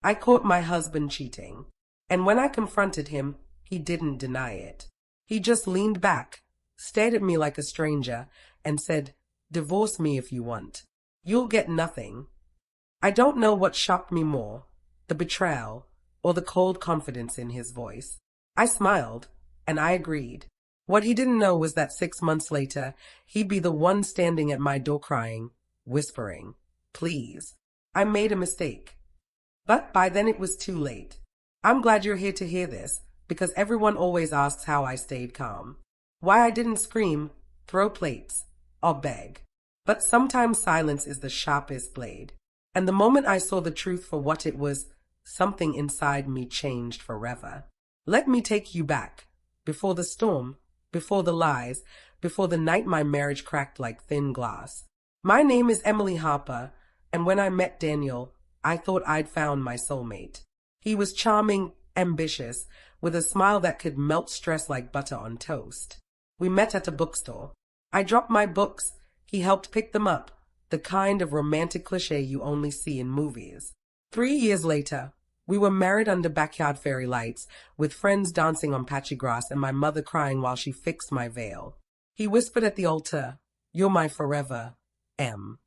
I caught my husband cheating. And when I confronted him, he didn't deny it. He just leaned back, stared at me like a stranger, and said, "Divorce me if you want. You'll get nothing." I don't know what shocked me more, the betrayal or the cold confidence in his voice. I smiled, and I agreed. What he didn't know was that 6 months later, he'd be the one standing at my door crying, whispering, "Please, I made a mistake." But by then it was too late. I'm glad you're here to hear this, because everyone always asks how I stayed calm. Why I didn't scream, throw plates, or beg. But sometimes silence is the sharpest blade. And the moment I saw the truth for what it was, something inside me changed forever. Let me take you back. Before the storm, before the lies, before the night my marriage cracked like thin glass. My name is Emily Harper, and when I met Daniel, I thought I'd found my soulmate. He was charming, ambitious, with a smile that could melt stress like butter on toast. We met at a bookstore. I dropped my books. He helped pick them up, the kind of romantic cliché you only see in movies. 3 years later, we were married under backyard fairy lights, with friends dancing on patchy grass and my mother crying while she fixed my veil. He whispered at the altar, "You're my forever, M."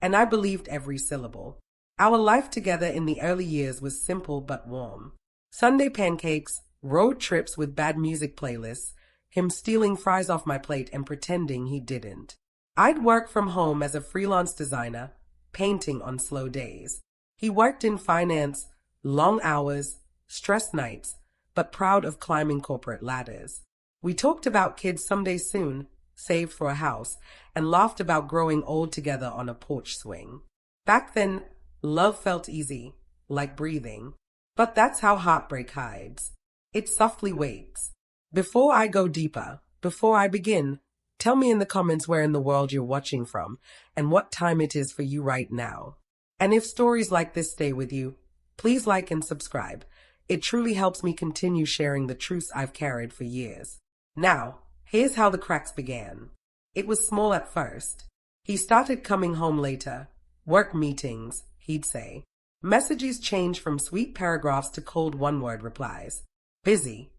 And I believed every syllable. Our life together in the early years was simple but warm. Sunday pancakes, road trips with bad music playlists, him stealing fries off my plate and pretending he didn't. I'd work from home as a freelance designer, painting on slow days. He worked in finance, long hours, stressed nights, but proud of climbing corporate ladders. We talked about kids someday soon, saved for a house, and laughed about growing old together on a porch swing. Back then, love felt easy, like breathing. But that's how heartbreak hides. It softly waits. Before I go deeper, before I begin, tell me in the comments where in the world you're watching from and what time it is for you right now. And if stories like this stay with you, please like and subscribe. It truly helps me continue sharing the truths I've carried for years. Now, here's how the cracks began. It was small at first. He started coming home later. Work meetings, he'd say. Messages changed from sweet paragraphs to cold one-word replies. Busy.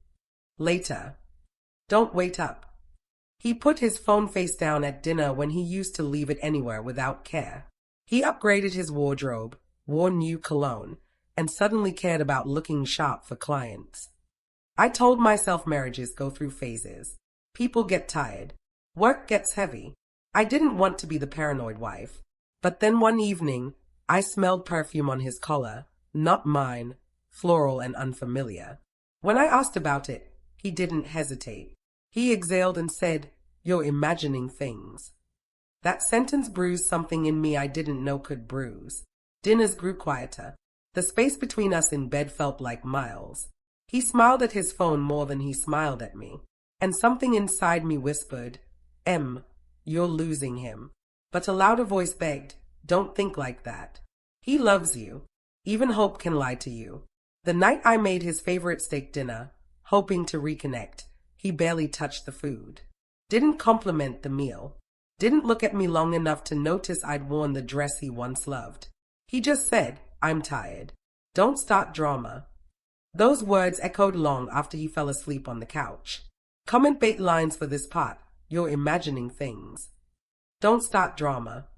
Later. Don't wait up. He put his phone face down at dinner when he used to leave it anywhere without care. He upgraded his wardrobe, wore new cologne, and suddenly cared about looking sharp for clients. I told myself marriages go through phases. People get tired. Work gets heavy. I didn't want to be the paranoid wife. But then one evening, I smelled perfume on his collar, not mine, floral and unfamiliar. When I asked about it, he didn't hesitate. He exhaled and said, "You're imagining things." That sentence bruised something in me I didn't know could bruise. Dinners grew quieter. The space between us in bed felt like miles. He smiled at his phone more than he smiled at me. And something inside me whispered, "M, you're losing him." But a louder voice begged, "Don't think like that. He loves you. Even hope can lie to you." The night I made his favorite steak dinner, hoping to reconnect, he barely touched the food. Didn't compliment the meal. Didn't look at me long enough to notice I'd worn the dress he once loved. He just said, "I'm tired. Don't start drama." Those words echoed long after he fell asleep on the couch. Comment bait lines for this part. You're imagining things. Don't start drama.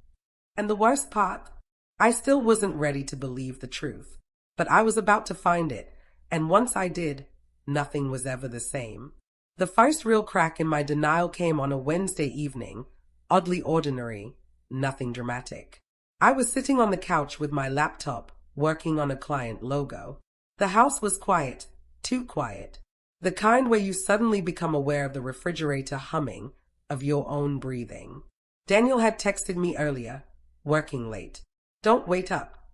And the worst part? I still wasn't ready to believe the truth. But I was about to find it, and once I did, nothing was ever the same. The first real crack in my denial came on a Wednesday evening, oddly ordinary, nothing dramatic. I was sitting on the couch with my laptop, working on a client logo. The house was quiet, too quiet. The kind where you suddenly become aware of the refrigerator humming, of your own breathing. Daniel had texted me earlier, working late. Don't wait up.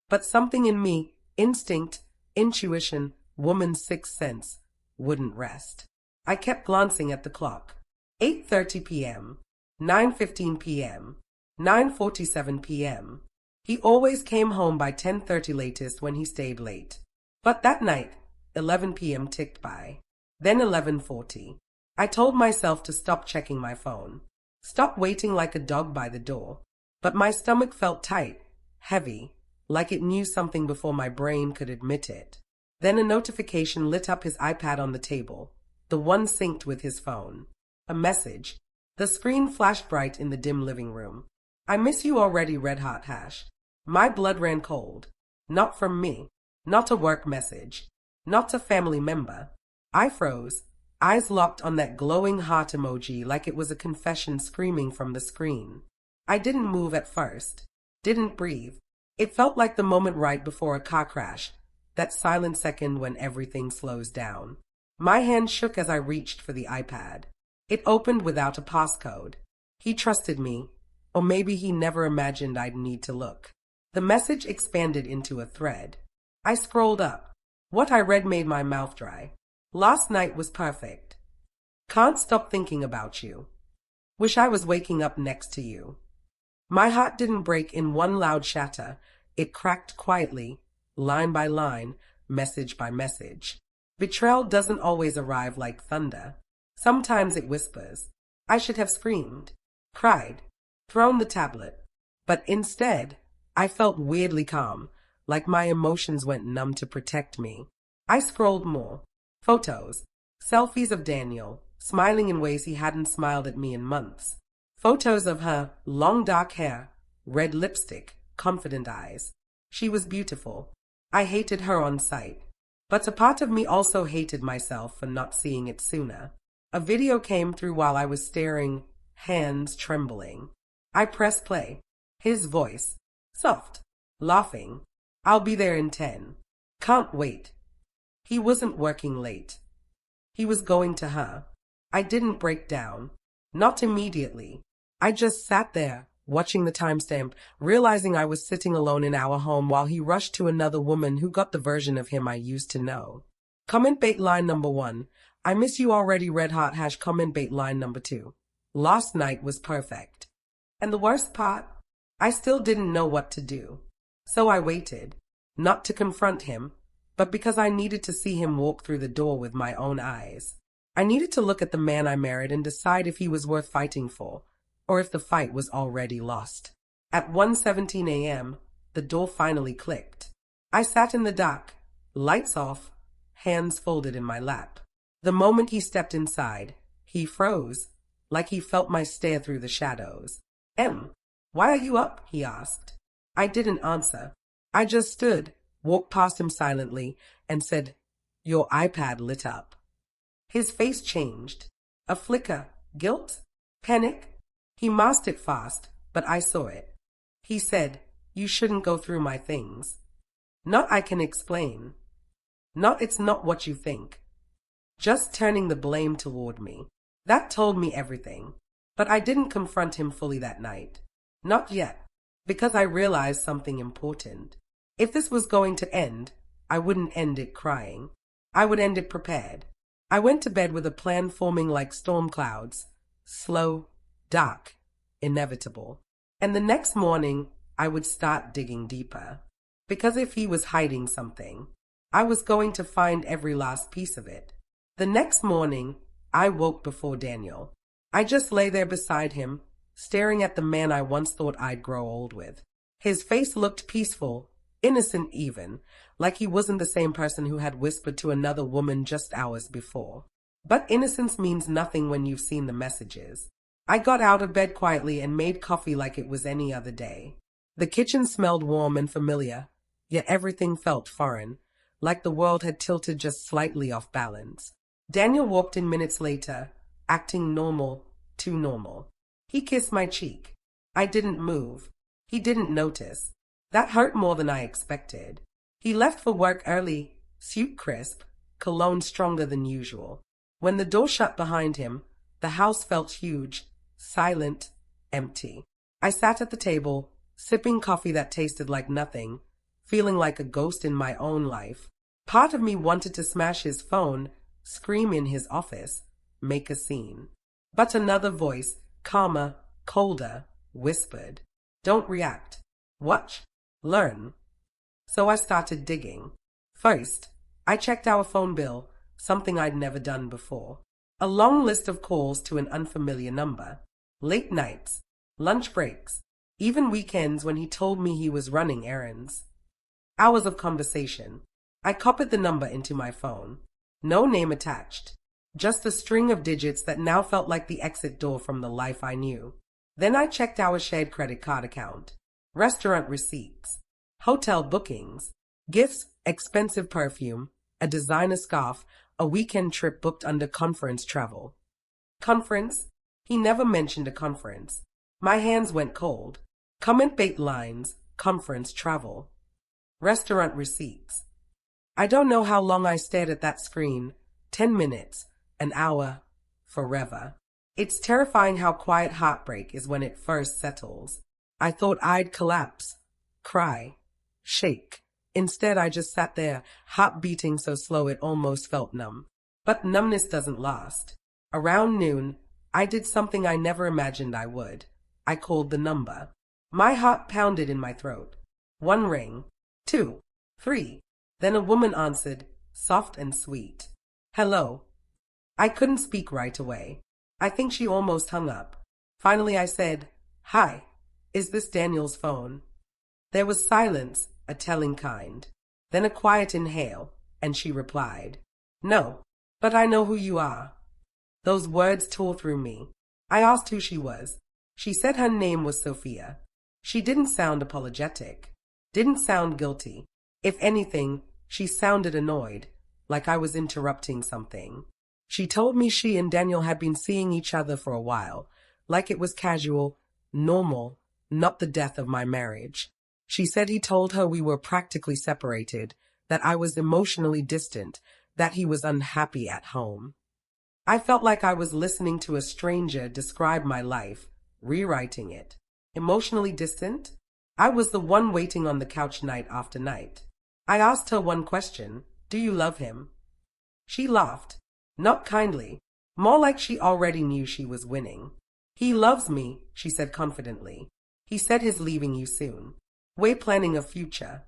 But something in me, instinct, intuition, woman's sixth sense, wouldn't rest. I kept glancing at the clock. 8:30 p.m., 9:15 p.m., 9:47 p.m. He always came home by 10:30 latest when he stayed late. But that night, 11 p.m. ticked by. Then 11:40. I told myself to stop checking my phone. Stop waiting like a dog by the door. But my stomach felt tight, heavy, like it knew something before my brain could admit it. Then a notification lit up his iPad on the table, the one synced with his phone. A message. The screen flashed bright in the dim living room. I miss you already, Red Hot Hash. My blood ran cold. Not from me. Not a work message. Not a family member. I froze, eyes locked on that glowing heart emoji like it was a confession screaming from the screen. I didn't move at first. Didn't breathe. It felt like the moment right before a car crash, that silent second when everything slows down. My hand shook as I reached for the iPad. It opened without a passcode. He trusted me, or maybe he never imagined I'd need to look. The message expanded into a thread. I scrolled up. What I read made my mouth dry. Last night was perfect. Can't stop thinking about you. Wish I was waking up next to you. My heart didn't break in one loud shatter. It cracked quietly, line by line, message by message. Betrayal doesn't always arrive like thunder. Sometimes it whispers. I should have screamed, cried, thrown the tablet. But instead, I felt weirdly calm, like my emotions went numb to protect me. I scrolled more. Photos. Selfies of Daniel, smiling in ways he hadn't smiled at me in months. Photos of her, long dark hair, red lipstick, confident eyes. She was beautiful. I hated her on sight. But a part of me also hated myself for not seeing it sooner. A video came through while I was staring, hands trembling. I pressed play. His voice. Soft. Laughing. I'll be there in 10. Can't wait. He wasn't working late. He was going to her. I didn't break down. Not immediately. I just sat there, watching the timestamp, realizing I was sitting alone in our home while he rushed to another woman who got the version of him I used to know. Comment bait line number 1. I miss you already, Red Hot Hash. Comment bait line number 2. Last night was perfect. And the worst part? I still didn't know what to do. So I waited. Not to confront him, but because I needed to see him walk through the door with my own eyes. I needed to look at the man I married and decide if he was worth fighting for, or if the fight was already lost. At 1:17 a.m., the door finally clicked. I sat in the dark, lights off, hands folded in my lap. The moment he stepped inside, he froze, like he felt my stare through the shadows. Why are you up? He asked. I didn't answer. I just stood, walked past him silently, and said, Your iPad lit up. His face changed. A flicker, guilt, panic. He masked it fast, but I saw it. He said, You shouldn't go through my things. Not I can explain. Not it's not what you think. Just turning the blame toward me. That told me everything. But I didn't confront him fully that night. Not yet, because I realized something important. If this was going to end, I wouldn't end it crying. I would end it prepared. I went to bed with a plan forming like storm clouds. Slow, dark, inevitable. And the next morning, I would start digging deeper. Because if he was hiding something, I was going to find every last piece of it. The next morning, I woke before Daniel. I just lay there beside him, staring at the man I once thought I'd grow old with. His face looked peaceful, innocent even, like he wasn't the same person who had whispered to another woman just hours before. But innocence means nothing when you've seen the messages. I got out of bed quietly and made coffee like it was any other day. The kitchen smelled warm and familiar, yet everything felt foreign, like the world had tilted just slightly off balance. Daniel walked in minutes later, acting normal, too normal. He kissed my cheek. I didn't move. He didn't notice. That hurt more than I expected. He left for work early, suit crisp, cologne stronger than usual. When the door shut behind him, the house felt huge, silent, empty. I sat at the table, sipping coffee that tasted like nothing, feeling like a ghost in my own life. Part of me wanted to smash his phone, scream in his office, make a scene. But another voice, calmer, colder, whispered, Don't react. Watch. Learn. So I started digging. First, I checked our phone bill, something I'd never done before. A long list of calls to an unfamiliar number. Late nights, lunch breaks, even weekends when he told me he was running errands. Hours of conversation. I copied the number into my phone. No name attached. Just a string of digits that now felt like the exit door from the life I knew. Then I checked our shared credit card account. Restaurant receipts. Hotel bookings. Gifts, expensive perfume, a designer scarf, a weekend trip booked under conference travel. Conference? He never mentioned a conference. My hands went cold. Comment bait lines, conference travel. Restaurant receipts. I don't know how long I stared at that screen. 10 minutes, an hour, forever. It's terrifying how quiet heartbreak is when it first settles. I thought I'd collapse, cry, shake. Instead, I just sat there, heart beating so slow it almost felt numb. But numbness doesn't last. Around noon, I did something I never imagined I would. I called the number. My heart pounded in my throat. 1 ring, 2, 3. Then a woman answered, soft and sweet. Hello. I couldn't speak right away. I think she almost hung up. Finally I said, Hi, is this Daniel's phone? There was silence, a telling kind. Then a quiet inhale, and she replied, No, but I know who you are. Those words tore through me. I asked who she was. She said her name was Sophia. She didn't sound apologetic, didn't sound guilty. If anything, she sounded annoyed, like I was interrupting something. She told me she and Daniel had been seeing each other for a while, like it was casual, normal, not the death of my marriage. She said he told her we were practically separated, that I was emotionally distant, that he was unhappy at home. I felt like I was listening to a stranger describe my life, rewriting it. Emotionally distant? I was the one waiting on the couch night after night. I asked her one question, Do you love him? She laughed. Not kindly, more like she already knew she was winning. He loves me, she said confidently. He said he's leaving you soon. We're planning a future.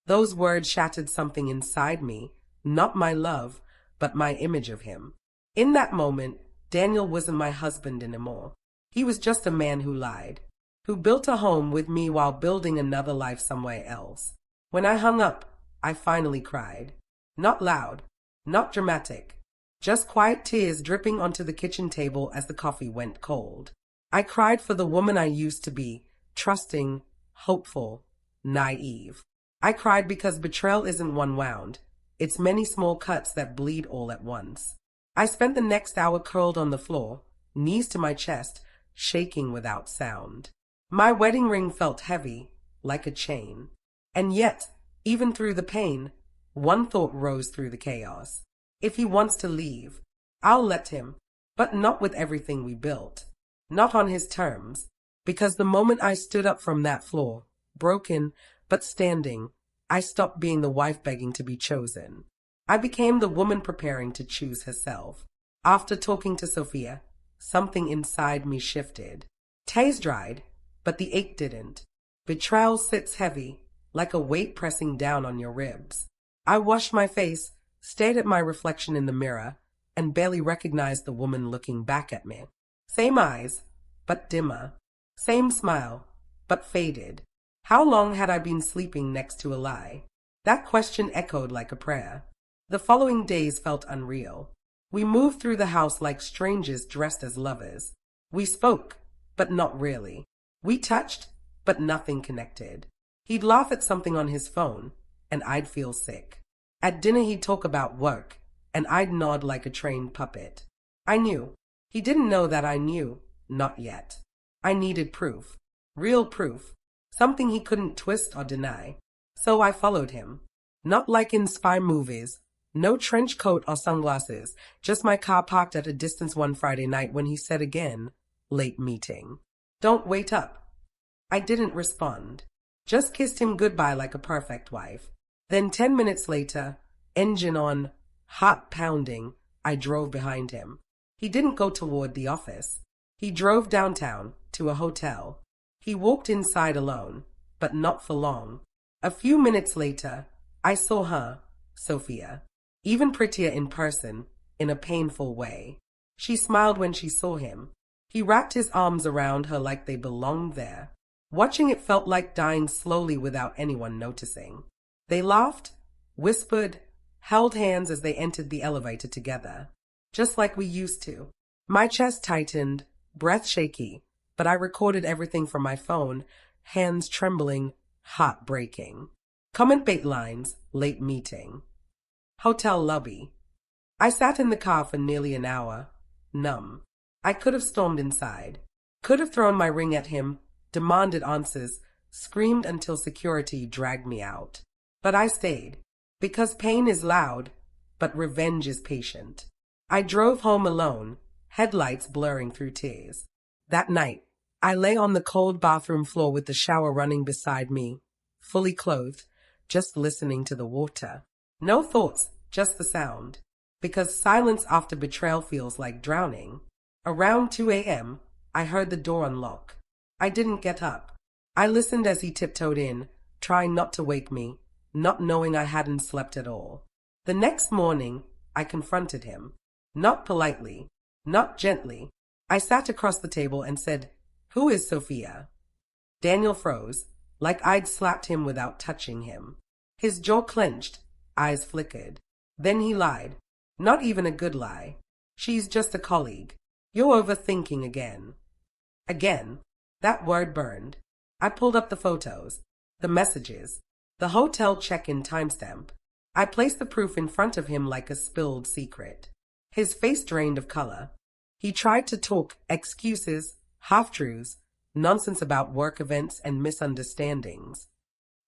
Those words shattered something inside me, not my love, but my image of him. In that moment, Daniel wasn't my husband anymore. He was just a man who lied, who built a home with me while building another life somewhere else. When I hung up, I finally cried. Not loud, not dramatic, just quiet tears dripping onto the kitchen table as the coffee went cold. I cried for the woman I used to be, trusting, hopeful, naive. I cried because betrayal isn't one wound. It's many small cuts that bleed all at once. I spent the next hour curled on the floor, knees to my chest, shaking without sound. My wedding ring felt heavy, like a chain. And yet, even through the pain, one thought rose through the chaos. If he wants to leave, I'll let him, but not with everything we built. Not on his terms, because the moment I stood up from that floor, broken but standing, I stopped being the wife begging to be chosen. I became the woman preparing to choose herself. After talking to Sophia, something inside me shifted. Tears dried, but the ache didn't. Betrayal sits heavy, like a weight pressing down on your ribs. I washed my face, stared at my reflection in the mirror, and barely recognized the woman looking back at me. Same eyes, but dimmer. Same smile, but faded. How long had I been sleeping next to a lie? That question echoed like a prayer. The following days felt unreal. We moved through the house like strangers dressed as lovers. We spoke, but not really. We touched, but nothing connected. He'd laugh at something on his phone, and I'd feel sick. At dinner he'd talk about work, and I'd nod like a trained puppet. I knew. He didn't know that I knew. Not yet. I needed proof. Real proof. Something he couldn't twist or deny. So I followed him. Not like in spy movies. No trench coat or sunglasses. Just my car parked at a distance one Friday night when he said again, late meeting. Don't wait up. I didn't respond. Just kissed him goodbye like a perfect wife. Then 10 minutes later, engine on, heart pounding, I drove behind him. He didn't go toward the office. He drove downtown to a hotel. He walked inside alone, but not for long. A few minutes later, I saw her, Sophia, even prettier in person, in a painful way. She smiled when she saw him. He wrapped his arms around her like they belonged there. Watching it felt like dying slowly without anyone noticing. They laughed, whispered, held hands as they entered the elevator together, just like we used to. My chest tightened, breath shaky, but I recorded everything from my phone, hands trembling, heart breaking. Comment bait lines, late meeting. Hotel lobby. I sat in the car for nearly an hour, numb. I could have stormed inside, could have thrown my ring at him, demanded answers, screamed until security dragged me out. But I stayed, because pain is loud, but revenge is patient. I drove home alone, headlights blurring through tears. That night, I lay on the cold bathroom floor with the shower running beside me, fully clothed, just listening to the water. No thoughts, just the sound. Because silence after betrayal feels like drowning. Around 2 a.m., I heard the door unlock. I didn't get up. I listened as he tiptoed in, trying not to wake me, not knowing I hadn't slept at all. The next morning, I confronted him. Not politely, not gently. I sat across the table and said, "Who is Sophia?" Daniel froze, like I'd slapped him without touching him. His jaw clenched, eyes flickered. Then he lied. Not even a good lie. "She's just a colleague. You're overthinking again." Again. That word burned. I pulled up the photos, the messages, the hotel check-in timestamp. I placed the proof in front of him like a spilled secret. His face drained of color. He tried to talk excuses, half-truths, nonsense about work events and misunderstandings.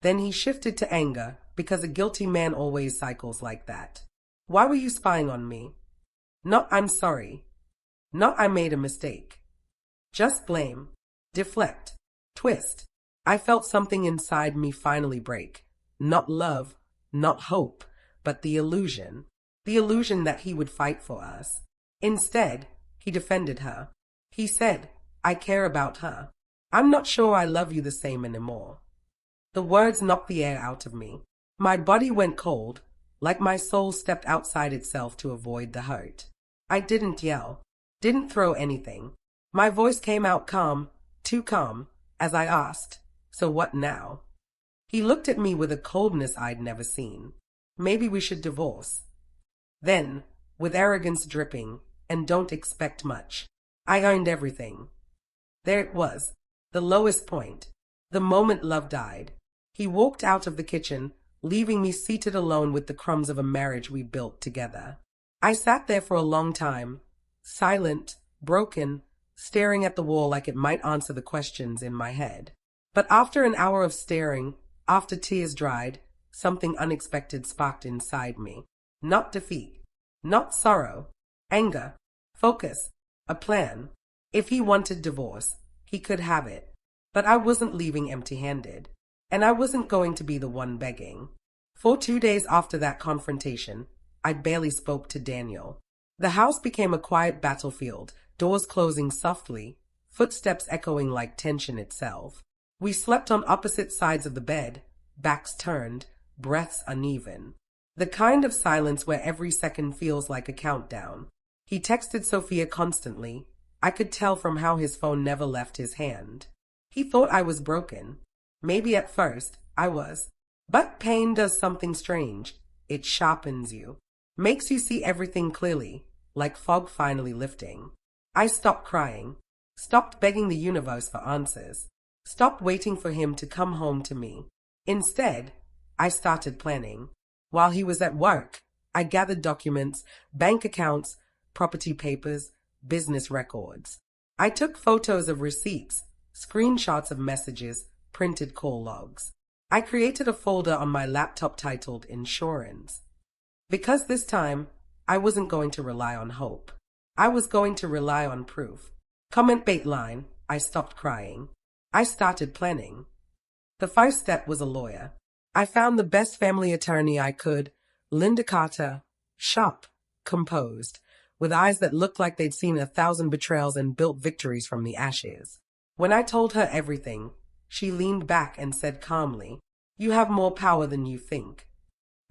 Then he shifted to anger, because a guilty man always cycles like that. "Why were you spying on me?" Not "I'm sorry." Not "I made a mistake." Just blame. Deflect. Twist. I felt something inside me finally break. Not love, not hope, but the illusion. The illusion that he would fight for us. Instead, he defended her. He said, "I care about her. I'm not sure I love you the same anymore." The words knocked the air out of me. My body went cold, like my soul stepped outside itself to avoid the hurt. I didn't yell, didn't throw anything. My voice came out calm, too calm, as I asked, "So what now?" He looked at me with a coldness I'd never seen. "Maybe we should divorce." Then, with arrogance dripping, "And don't expect much. I earned everything." There it was, the lowest point, the moment love died. He walked out of the kitchen, leaving me seated alone with the crumbs of a marriage we built together. I sat there for a long time, silent, broken, staring at the wall like it might answer the questions in my head. But after an hour of staring, after tears dried, something unexpected sparked inside me. Not defeat, not sorrow, anger, focus, a plan. If he wanted divorce, he could have it. But I wasn't leaving empty-handed. And I wasn't going to be the one begging. For 2 days after that confrontation, I barely spoke to Daniel. The house became a quiet battlefield, doors closing softly, footsteps echoing like tension itself. We slept on opposite sides of the bed, backs turned, breaths uneven. The kind of silence where every second feels like a countdown. He texted Sophia constantly. I could tell from how his phone never left his hand. He thought I was broken. Maybe at first, I was. But pain does something strange. It sharpens you. Makes you see everything clearly, like fog finally lifting. I stopped crying. Stopped begging the universe for answers. Stopped waiting for him to come home to me. Instead, I started planning. While he was at work, I gathered documents, bank accounts, property papers, business records. I took photos of receipts, screenshots of messages, printed call logs. I created a folder on my laptop titled Insurance. Because this time, I wasn't going to rely on hope. I was going to rely on proof. Comment bait line, I stopped crying. I started planning. The first step was a lawyer. I found the best family attorney I could, Linda Carter, sharp, composed, with eyes that looked like they'd seen 1,000 betrayals and built victories from the ashes. When I told her everything, she leaned back and said calmly, "You have more power than you think."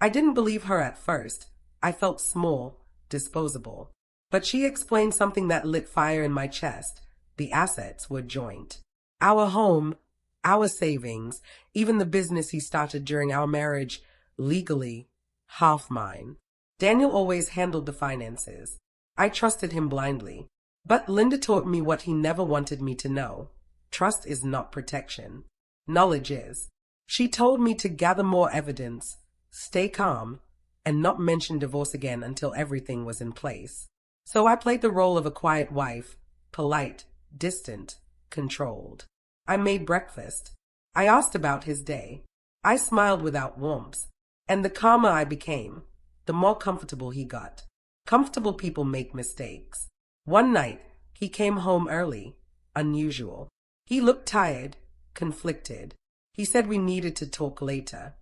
I didn't believe her at first. I felt small, disposable. But she explained something that lit fire in my chest. The assets were joint. Our home, our savings, even the business he started during our marriage Legally, half mine. Daniel always handled the finances. I trusted him blindly. But Linda taught me what he never wanted me to know. Trust is not protection. Knowledge is. She told me to gather more evidence, stay calm, and not mention divorce again until everything was in place. So I played the role of a quiet wife, polite, distant, controlled. I made breakfast. I asked about his day. I smiled without warmth. And the calmer I became, the more comfortable he got. Comfortable people make mistakes. One night, he came home early, unusual. He looked tired, conflicted. He said we needed to talk later.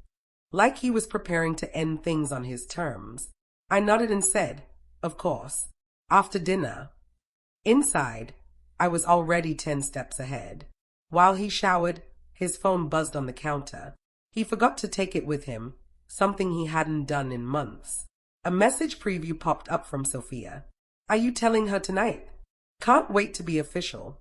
Like he was preparing to end things on his terms. I nodded and said, of course. After dinner. Inside, I was already 10 steps ahead. While he showered, his phone buzzed on the counter. He forgot to take it with him, something he hadn't done in months. A message preview popped up from Sophia. Are you telling her tonight? Can't wait to be official.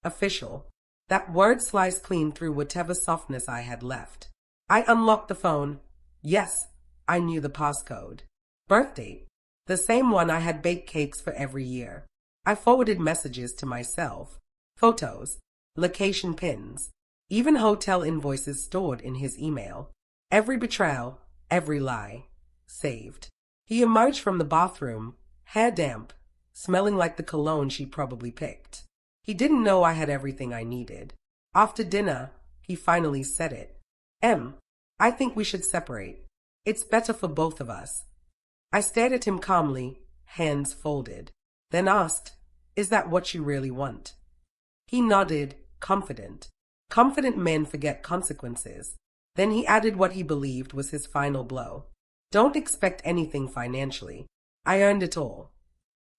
Official. That word sliced clean through whatever softness I had left. I unlocked the phone. Yes, I knew the passcode. Birth date. The same one I had baked cakes for every year. I forwarded messages to myself. Photos. Location pins. Even hotel invoices stored in his email. Every betrayal, every lie. Saved. He emerged from the bathroom, hair damp, smelling like the cologne she probably picked. He didn't know I had everything I needed. After dinner, he finally said it. I think we should separate. It's better for both of us. I stared at him calmly, hands folded, then asked, is that what you really want? He nodded, confident. Confident men forget consequences. Then he added what he believed was his final blow. Don't expect anything financially. I earned it all.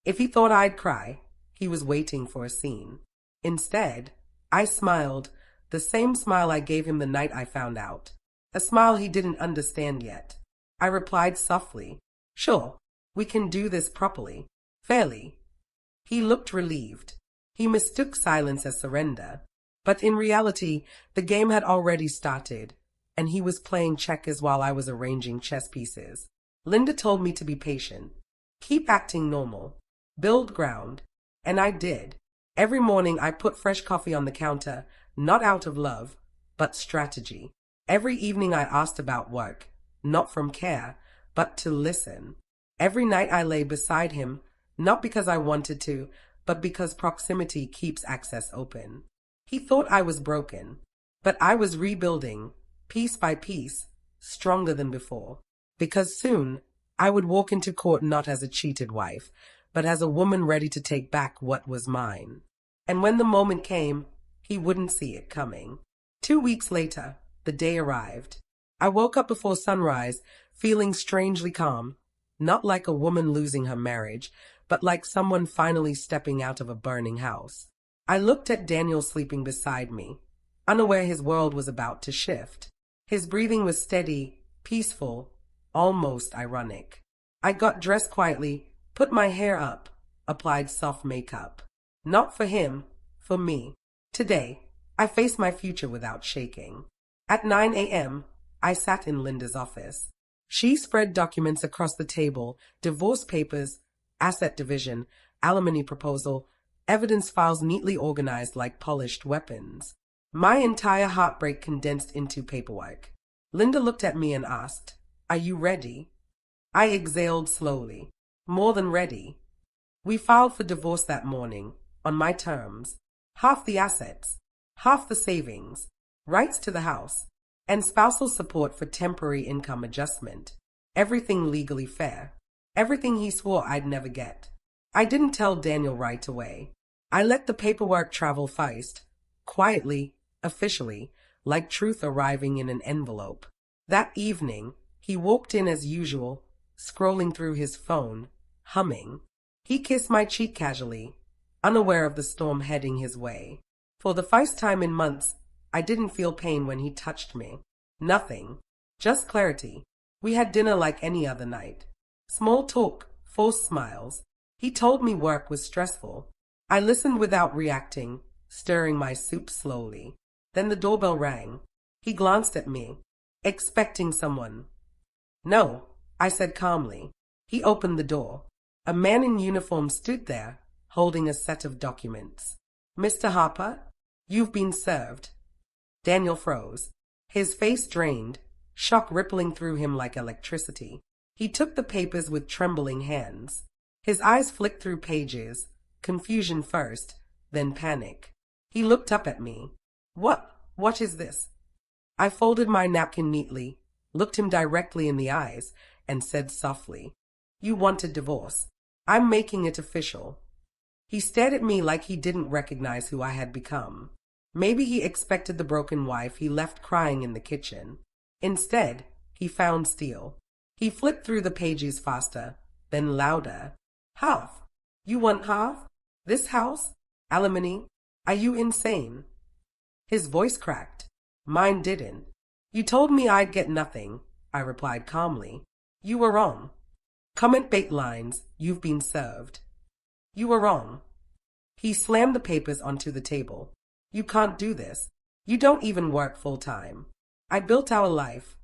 If he thought I'd cry, he was waiting for a scene. Instead, I smiled, the same smile I gave him the night I found out. A smile he didn't understand yet. I replied softly, sure, we can do this properly, fairly. He looked relieved. He mistook silence as surrender. But in reality, the game had already started, and he was playing checkers while I was arranging chess pieces. Linda told me to be patient. Keep acting normal. Build ground. And I did. Every morning I put fresh coffee on the counter, not out of love, but strategy. Every evening I asked about work, not from care, but to listen. Every night I lay beside him, not because I wanted to, but because proximity keeps access open. He thought I was broken, but I was rebuilding, piece by piece, stronger than before. Because soon, I would walk into court not as a cheated wife, but as a woman ready to take back what was mine. And when the moment came, he wouldn't see it coming. 2 weeks later, the day arrived. I woke up before sunrise, feeling strangely calm, not like a woman losing her marriage, but like someone finally stepping out of a burning house. I looked at Daniel sleeping beside me, unaware his world was about to shift. His breathing was steady, peaceful, almost ironic. I got dressed quietly, put my hair up, applied soft makeup. Not for him, for me. Today, I faced my future without shaking. At 9 a.m., I sat in Linda's office. She spread documents across the table, divorce papers, asset division, alimony proposal, evidence files neatly organized like polished weapons. My entire heartbreak condensed into paperwork. Linda looked at me and asked, "Are you ready?" I exhaled slowly. More than ready. We filed for divorce that morning, on my terms. Half the assets, half the savings, rights to the house, and spousal support for temporary income adjustment. Everything legally fair. Everything he swore I'd never get. I didn't tell Daniel right away. I let the paperwork travel first, quietly, officially, like truth arriving in an envelope. That evening, he walked in as usual, scrolling through his phone, humming. He kissed my cheek casually, unaware of the storm heading his way. For the first time in months, I didn't feel pain when he touched me. Nothing. Just clarity. We had dinner like any other night. Small talk, forced smiles. He told me work was stressful. I listened without reacting, stirring my soup slowly. Then the doorbell rang. He glanced at me, expecting someone. No, I said calmly. He opened the door. A man in uniform stood there, holding a set of documents. Mr. Harper, you've been served. Daniel froze. His face drained, shock rippling through him like electricity. He took the papers with trembling hands. His eyes flicked through pages, confusion first, then panic. He looked up at me. What is this? I folded my napkin neatly, looked him directly in the eyes, and said softly, You want a divorce. I'm making it official. He stared at me like he didn't recognize who I had become. Maybe he expected the broken wife he left crying in the kitchen. Instead, he found steel. He flipped through the pages faster, then louder. Half? You want half? This house? Alimony? Are you insane? His voice cracked. Mine didn't. You told me I'd get nothing, I replied calmly. You were wrong. Comment bait lines, you've been served. You were wrong. He slammed the papers onto the table. You can't do this. You don't even work full-time. I built our life.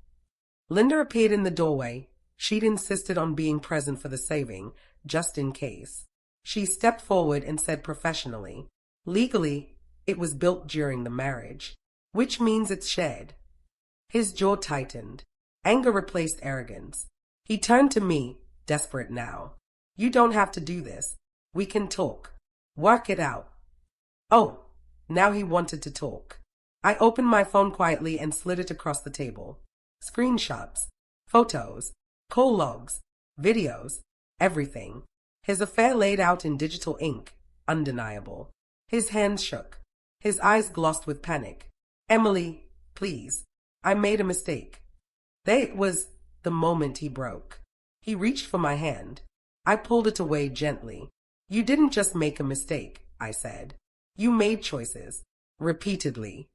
Linda appeared in the doorway. She'd insisted on being present for the saving, just in case. She stepped forward and said professionally, Legally, it was built during the marriage, which means it's shared. His jaw tightened. Anger replaced arrogance. He turned to me, desperate now. You don't have to do this. We can talk. Work it out. Oh, now he wanted to talk. I opened my phone quietly and slid it across the table. Screenshots, photos, call logs, videos, everything. His affair laid out in digital ink, undeniable. His hands shook. His eyes glossed with panic. Emily, please. I made a mistake. There was the moment he broke. He reached for my hand. I pulled it away gently. You didn't just make a mistake, I said. You made choices. Repeatedly.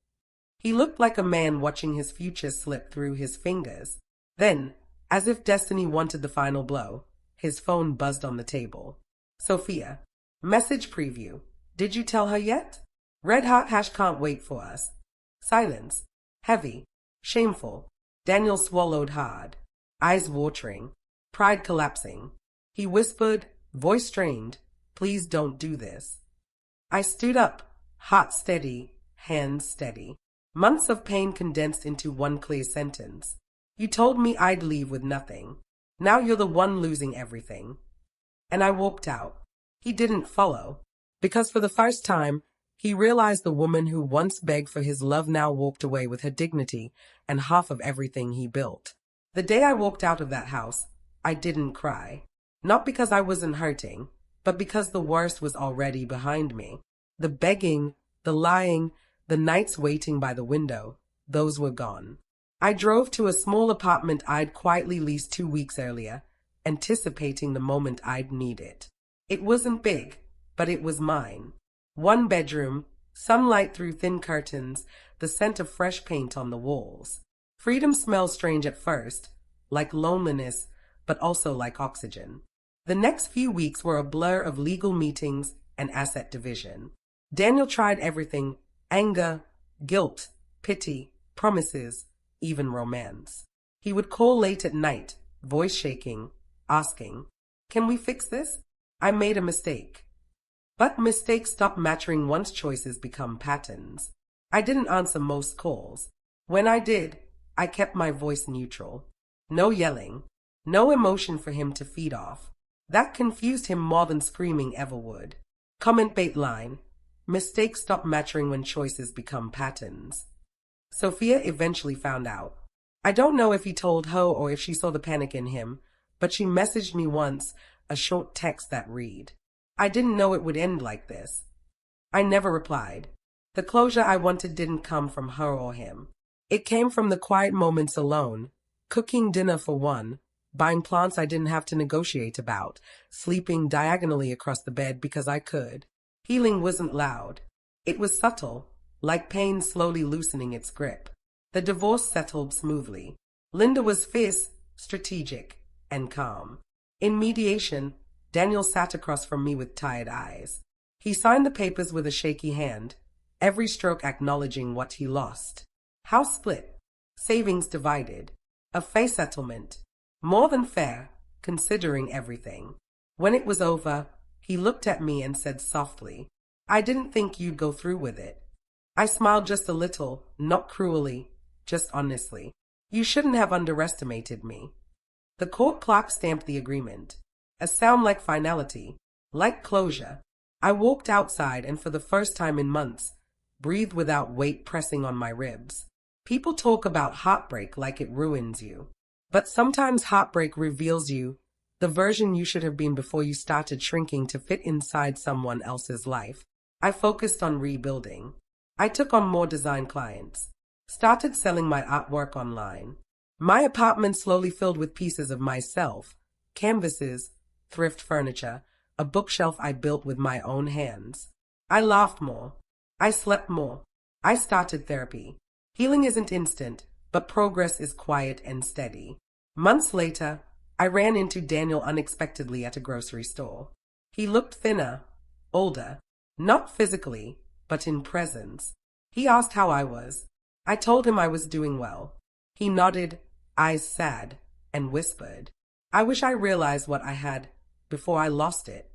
He looked like a man watching his future slip through his fingers. Then, as if destiny wanted the final blow, his phone buzzed on the table. Sophia. Message preview. Did you tell her yet? Red hot hash can't wait for us. Silence. Heavy. Shameful. Daniel swallowed hard. Eyes watering. Pride collapsing. He whispered, voice strained, Please don't do this. I stood up, heart steady, hands steady. Months of pain condensed into one clear sentence. You told me I'd leave with nothing. Now you're the one losing everything. And I walked out. He didn't follow. Because for the first time, he realized the woman who once begged for his love now walked away with her dignity and half of everything he built. The day I walked out of that house, I didn't cry. Not because I wasn't hurting, but because the worst was already behind me. The begging, the lying, the nights waiting by the window, those were gone. I drove to a small apartment I'd quietly leased 2 weeks earlier, anticipating the moment I'd need it. It wasn't big, but it was mine. 1 bedroom, sunlight through thin curtains, the scent of fresh paint on the walls. Freedom smelled strange at first, like loneliness, but also like oxygen. The next few weeks were a blur of legal meetings and asset division. Daniel tried everything: anger, guilt, pity, promises, even romance. He would call late at night, voice shaking, asking, Can we fix this? I made a mistake. But mistakes stop mattering once choices become patterns. I didn't answer most calls. When I did, I kept my voice neutral. No yelling, no emotion for him to feed off. That confused him more than screaming ever would. Comment bait line. Mistakes stop mattering when choices become patterns. Sophia eventually found out. I don't know if he told her or if she saw the panic in him, but she messaged me once, a short text that read, I didn't know it would end like this. I never replied. The closure I wanted didn't come from her or him. It came from the quiet moments alone, cooking dinner for one, buying plants I didn't have to negotiate about, sleeping diagonally across the bed because I could. Healing wasn't loud. It was subtle, like pain slowly loosening its grip. The divorce settled smoothly. Linda was fierce, strategic, and calm. In mediation, Daniel sat across from me with tired eyes. He signed the papers with a shaky hand, every stroke acknowledging what he lost. House split. Savings divided. A face settlement. More than fair, considering everything. When it was over, he looked at me and said softly, "I didn't think you'd go through with it." I smiled just a little, not cruelly, just honestly. "You shouldn't have underestimated me." The court clerk stamped the agreement. A sound like finality, like closure. I walked outside and for the first time in months, breathed without weight pressing on my ribs. People talk about heartbreak like it ruins you. But sometimes heartbreak reveals you, the version you should have been before you started shrinking to fit inside someone else's life. I focused on rebuilding. I took on more design clients. Started selling my artwork online. My apartment slowly filled with pieces of myself, canvases, thrift furniture, a bookshelf I built with my own hands. I laughed more. I slept more. I started therapy. Healing isn't instant, but progress is quiet and steady. Months later, I ran into Daniel unexpectedly at a grocery store. He looked thinner, older, not physically, but in presence. He asked how I was. I told him I was doing well. He nodded, eyes sad, and whispered, "I wish I realized what I had before I lost it."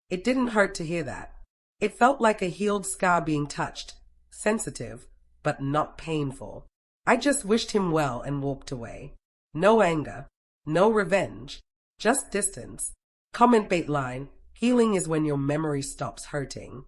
It didn't hurt to hear that. It felt like a healed scar being touched, sensitive, but not painful. I just wished him well and walked away. No anger, no revenge, just distance. Comment bait line, healing is when your memory stops hurting.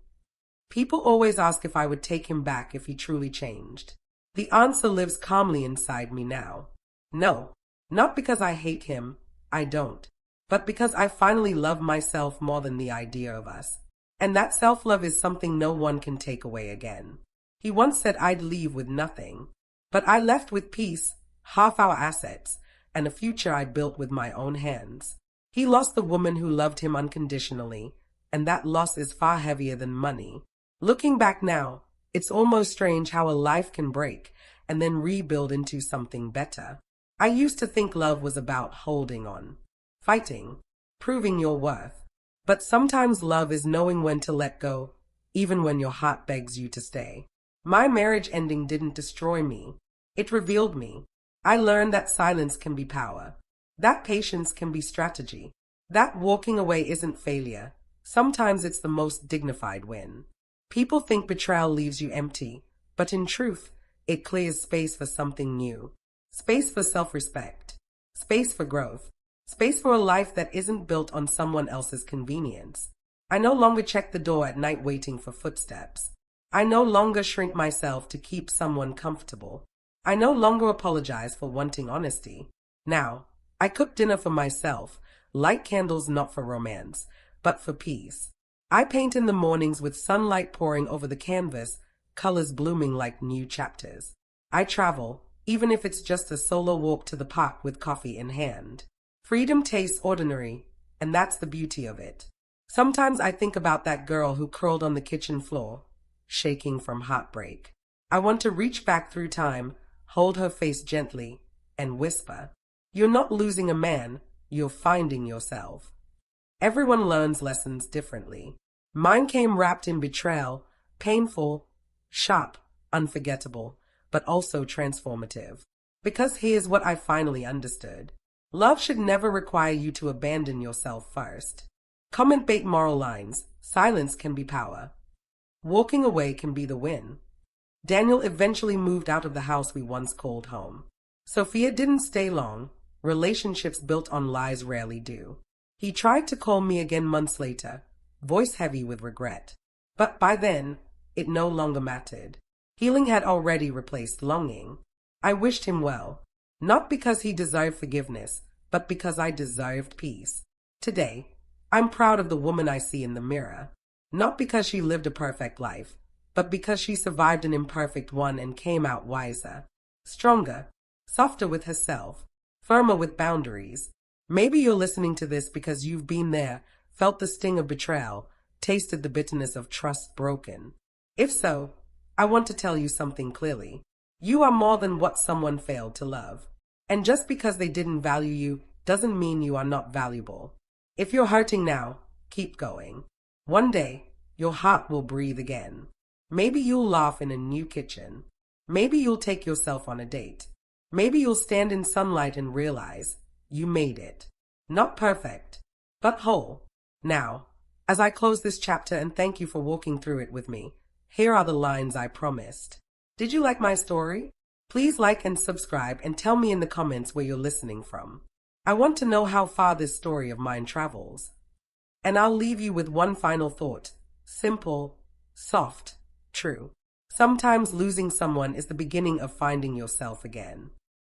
People always ask if I would take him back if he truly changed. The answer lives calmly inside me now. No, not because I hate him, I don't, but because I finally love myself more than the idea of us. And that self-love is something no one can take away again. He once said I'd leave with nothing, but I left with peace, half our assets, and a future I built with my own hands. He lost the woman who loved him unconditionally, and that loss is far heavier than money. Looking back now, it's almost strange how a life can break and then rebuild into something better. I used to think love was about holding on, fighting, proving your worth. But sometimes love is knowing when to let go, even when your heart begs you to stay. My marriage ending didn't destroy me. It revealed me. I learned that silence can be power, that patience can be strategy, that walking away isn't failure. Sometimes it's the most dignified win. People think betrayal leaves you empty, but in truth, it clears space for something new. Space for self-respect, space for growth, space for a life that isn't built on someone else's convenience. I no longer check the door at night waiting for footsteps. I no longer shrink myself to keep someone comfortable. I no longer apologize for wanting honesty. Now, I cook dinner for myself, light candles not for romance, but for peace. I paint in the mornings with sunlight pouring over the canvas, colors blooming like new chapters. I travel, even if it's just a solo walk to the park with coffee in hand. Freedom tastes ordinary, and that's the beauty of it. Sometimes I think about that girl who curled on the kitchen floor, shaking from heartbreak. I want to reach back through time, hold her face gently, and whisper, "You're not losing a man, you're finding yourself." Everyone learns lessons differently. Mine came wrapped in betrayal, painful, sharp, unforgettable, but also transformative. Because here's what I finally understood. Love should never require you to abandon yourself first. Comment bait moral lines. Silence can be power. Walking away can be the win. Daniel eventually moved out of the house we once called home. Sophia didn't stay long. Relationships built on lies rarely do. He tried to call me again months later, voice heavy with regret. But by then, it no longer mattered. Healing had already replaced longing. I wished him well, not because he deserved forgiveness, but because I deserved peace. Today, I'm proud of the woman I see in the mirror, not because she lived a perfect life, but because she survived an imperfect one and came out wiser, stronger, softer with herself, firmer with boundaries. Maybe you're listening to this because you've been there, felt the sting of betrayal, tasted the bitterness of trust broken. If so, I want to tell you something clearly. You are more than what someone failed to love. And just because they didn't value you doesn't mean you are not valuable. If you're hurting now, keep going. One day, your heart will breathe again. Maybe you'll laugh in a new kitchen. Maybe you'll take yourself on a date. Maybe you'll stand in sunlight and realize You made it. Not perfect, but whole. Now, as I close this chapter and thank you for walking through it with me, here are the lines I promised. Did you like my story? Please like and subscribe and tell me in the comments where you're listening from. I want to know how far this story of mine travels. And I'll leave you with one final thought. Simple, soft, true. Sometimes losing someone is the beginning of finding yourself again.